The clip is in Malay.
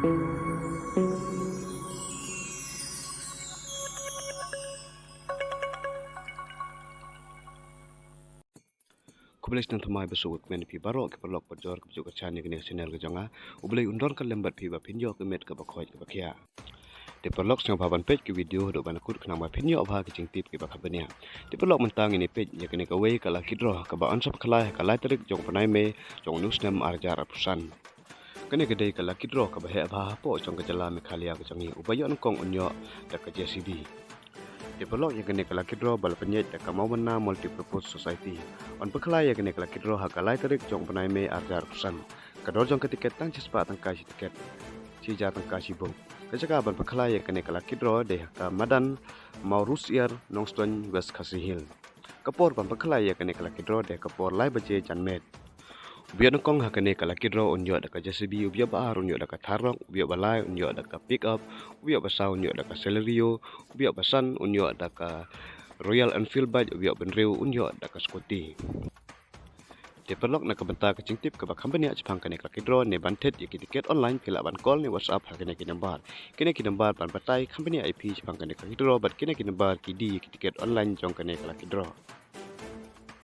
Kubelis nang thamai besut men pi barok ke perlok pajor ke juk achan ni channel ke jonga ubelai undon kan lembat pi ba pinjo ke met ke bakhoi ke bakia de perlok sang baban page ke video do ban kut kena ma pinjo ba ke jingtip ke bakhabania de perlok mentang ini page ya kene ke wei kala kidro ke ba ansap khalai tarik jong panai me jong nusnam arjar apusan kene ke dei kala kidro ke ba he ba po jong ke jala me khalia ke jangi ubayo nongkong unyo da ke JCB Develop yang kena kelaki draw bal penyet dekat Mawana Multipurpose Society. On pekelai yang kena kelaki draw haka tarik jong penai me arjar pesan. Kedor jong ketiket tang cispa tang kasi tiket. Cija tang kasi bong. Kecaka bal pekelai yang kena kelaki draw de haka madan mawrusyiar nongstoiñ west kasihil. Kapor ban pekelai yang kena kelaki draw de kapor lai baje janmet. Ubia nongkong hakane kalaki draw unyo daka JCB ubia baar unyo daka tarik ubia balai unyo daka pick up ubia basa unyo daka celerio ubia basan unyo daka Royal Enfield bike ubia benriu unyo daka scooty Develop nak kebentar kecing tip ke company Jepang kane kalaki draw ne bantet yaki tiket online pila ban call ne WhatsApp hakane ki number ban batai company IP Jepang kane kalaki draw bat kine ki number kidi yaki tiket online jong kane kalaki draw